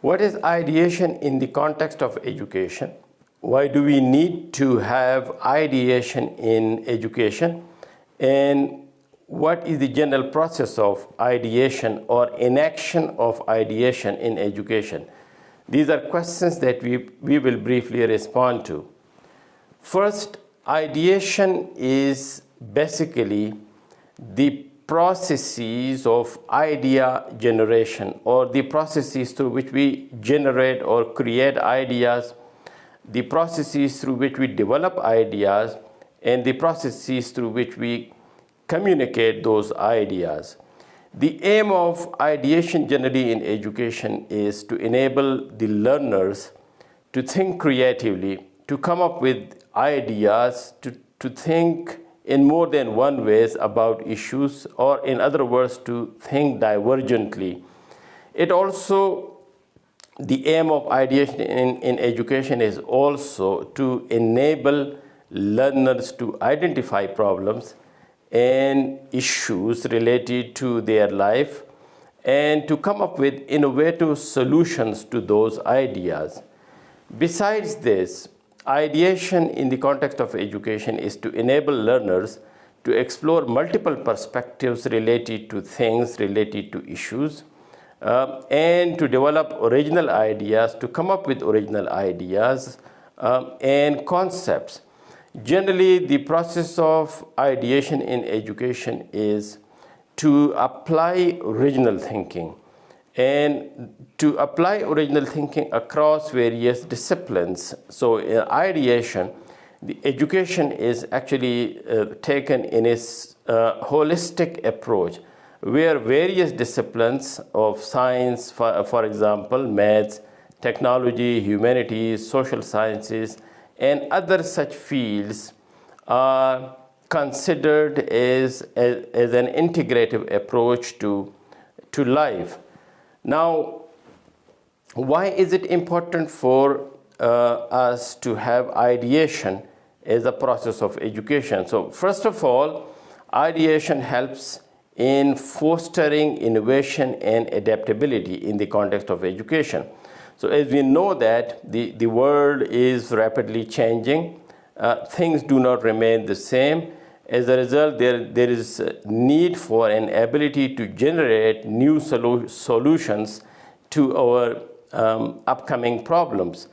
What is ideation in the context of education? Why do we need to have ideation in education? And what is the general process of ideation or inaction of ideation in education? These are questions that we will briefly respond to. First, ideation is basically the processes of idea generation, or the processes through which we generate or create ideas, the processes through which we develop ideas, and the processes through which we communicate those ideas. The aim of ideation generally in education is to enable the learners to think creatively, to come up with ideas, to think in more than one ways about issues, or in other words, to think divergently. It also, the aim of ideation in education is also to enable learners to identify problems and issues related to their life and to come up with innovative solutions to those ideas. Besides this, ideation in the context of education is to enable learners to explore multiple perspectives related to things, related to issues, and to develop original ideas, to come up with original ideas and concepts. Generally, the process of ideation in education is to apply original thinking, and to apply original thinking across various disciplines. So in ideation, the education is actually taken in its holistic approach, where various disciplines of science, for example, maths, technology, humanities, social sciences, and other such fields are considered as an integrative approach to life. Now, why is it important for us to have ideation as a process of education? So first of all, ideation helps in fostering innovation and adaptability in the context of education. So as we know that the world is rapidly changing, things do not remain the same. As a result, there is a need for an ability to generate new solutions to our upcoming problems.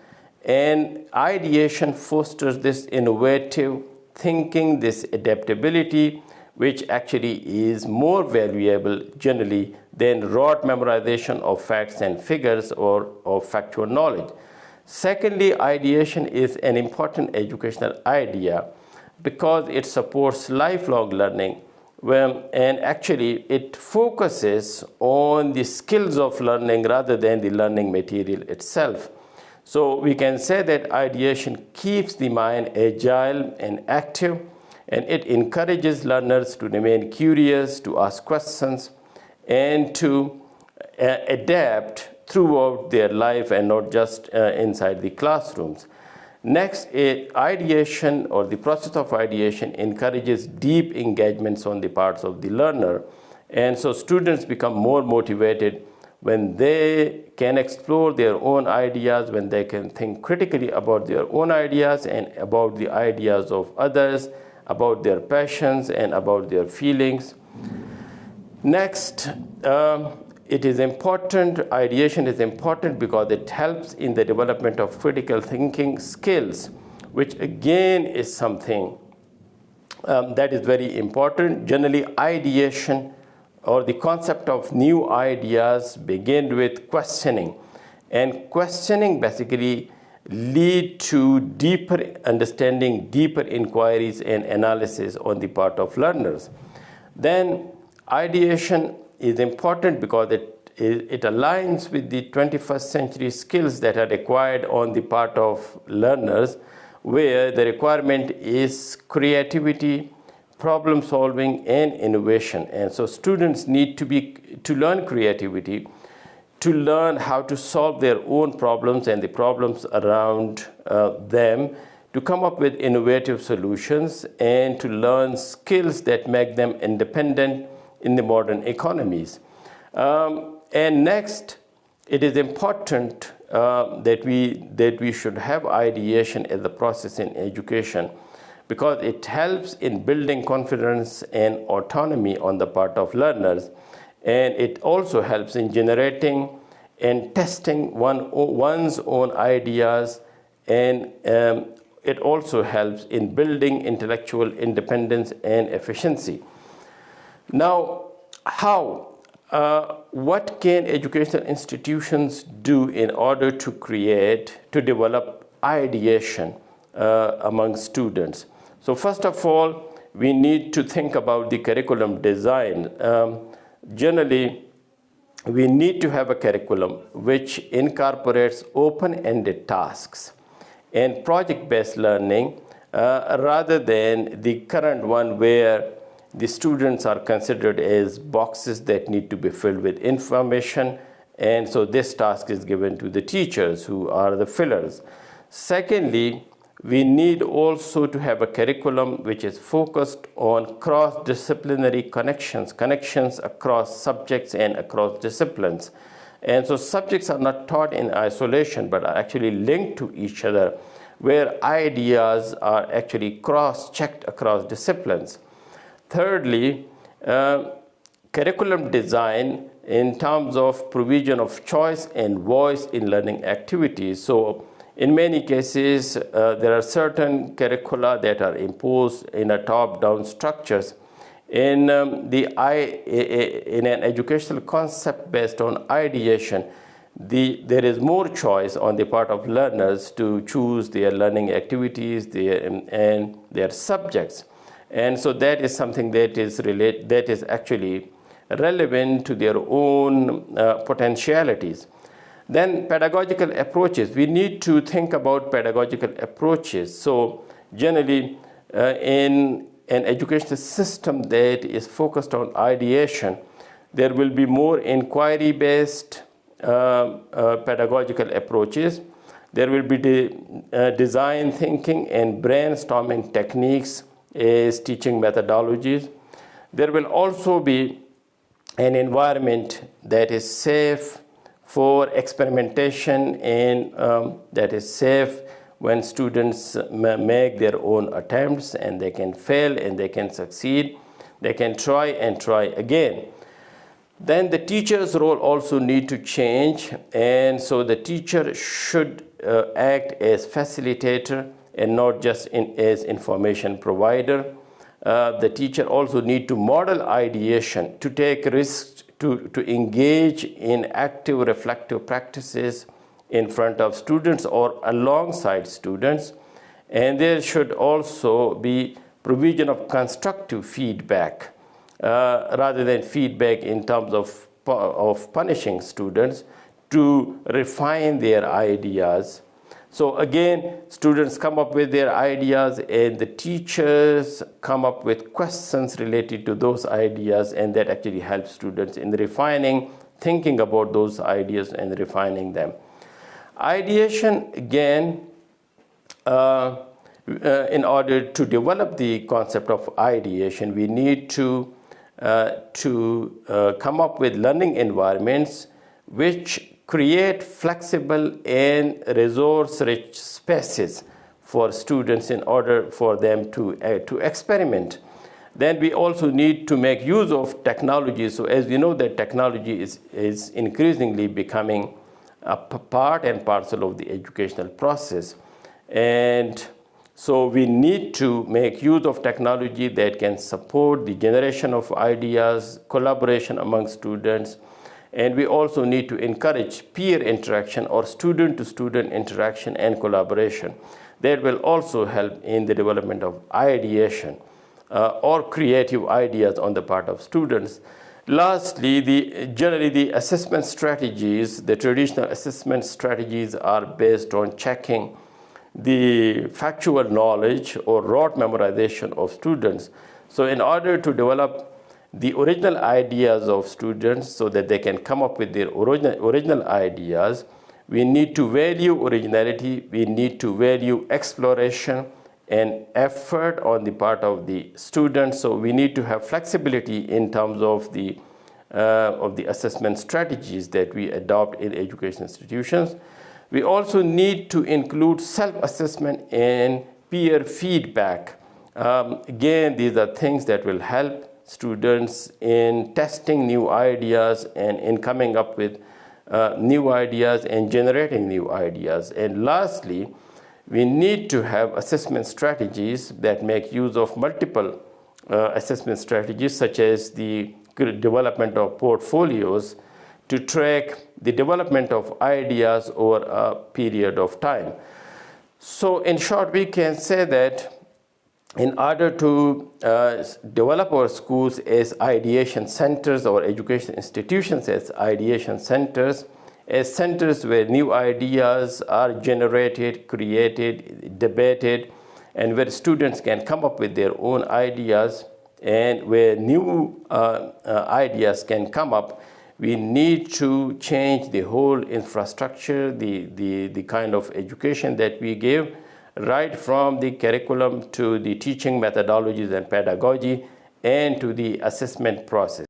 And ideation fosters this innovative thinking, this adaptability, which actually is more valuable generally than rote memorization of facts and figures or of factual knowledge. Secondly, ideation is an important educational idea because it supports lifelong learning, and actually it focuses on the skills of learning rather than the learning material itself. So we can say that ideation keeps the mind agile and active, and it encourages learners to remain curious, to ask questions, and to adapt throughout their life and not just inside the classrooms. Next, ideation, or the process of ideation, encourages deep engagements on the parts of the learner. And so students become more motivated when they can explore their own ideas, when they can think critically about their own ideas and about the ideas of others, about their passions and about their feelings. Next, it is important, ideation is important because it helps in the development of critical thinking skills, which again is something that is very important. Generally, ideation or the concept of new ideas begin with questioning. And questioning basically lead to deeper understanding, deeper inquiries and analysis on the part of learners. Then ideation is important because it aligns with the 21st century skills that are required on the part of learners, where the requirement is creativity, problem solving, and innovation. And so students need to learn creativity, to learn how to solve their own problems and the problems around them, to come up with innovative solutions, and to learn skills that make them independent in the modern economies. And next, it is important that we should have ideation as the process in education, because it helps in building confidence and autonomy on the part of learners, and it also helps in generating and testing one's own ideas, and it also helps in building intellectual independence and efficiency. Now, what can educational institutions do in order to develop ideation among students? So first of all, we need to think about the curriculum design. Generally, we need to have a curriculum which incorporates open-ended tasks and project-based learning rather than the current one where the students are considered as boxes that need to be filled with information, and so this task is given to the teachers who are the fillers. Secondly, we need also to have a curriculum which is focused on cross-disciplinary connections across subjects and across disciplines. And so subjects are not taught in isolation, but are actually linked to each other, where ideas are actually cross-checked across disciplines. Thirdly, curriculum design in terms of provision of choice and voice in learning activities. So in many cases, there are certain curricula that are imposed in a top-down structures. In an educational concept based on ideation, there is more choice on the part of learners to choose their learning activities and their subjects. And so that is something that is actually relevant to their own potentialities. Then pedagogical approaches. We need to think about pedagogical approaches. So generally, in an educational system that is focused on ideation, there will be more inquiry-based pedagogical approaches. There will be design thinking and brainstorming techniques as teaching methodologies. There will also be an environment that is safe for experimentation and that is safe when students make their own attempts, and they can fail and they can succeed. They can try and try again. Then the teacher's role also need to change, and so the teacher should act as facilitator and not just as information provider. The teacher also need to model ideation, to take risks, to engage in active reflective practices in front of students or alongside students. And there should also be provision of constructive feedback rather than feedback in terms of punishing students, to refine their ideas. So again, students come up with their ideas and the teachers come up with questions related to those ideas, and that actually helps students in refining, thinking about those ideas and refining them. Ideation, again, in order to develop the concept of ideation, we need to come up with learning environments which create flexible and resource-rich spaces for students in order for them to experiment. Then we also need to make use of technology. So as we know that technology is increasingly becoming a part and parcel of the educational process. And so we need to make use of technology that can support the generation of ideas, collaboration among students, and we also need to encourage peer interaction or student-to-student interaction and collaboration. That will also help in the development of ideation or creative ideas on the part of students. Lastly, generally the assessment strategies, the traditional assessment strategies are based on checking the factual knowledge or rote memorization of students. So in order to develop the original ideas of students so that they can come up with their original ideas, we need to value originality, we need to value exploration and effort on the part of the students. So we need to have flexibility in terms of the of the assessment strategies that we adopt in education institutions. We also need to include self-assessment and peer feedback. Again, these are things that will help students in testing new ideas and in coming up with new ideas and generating new ideas. And lastly, we need to have assessment strategies that make use of multiple assessment strategies, such as the development of portfolios to track the development of ideas over a period of time. So in short, we can say that in order to develop our schools as ideation centers, or education institutions as ideation centers, as centers where new ideas are generated, created, debated, and where students can come up with their own ideas, and where new ideas can come up, we need to change the whole infrastructure, the kind of education that we give, right from the curriculum to the teaching methodologies and pedagogy, and to the assessment process.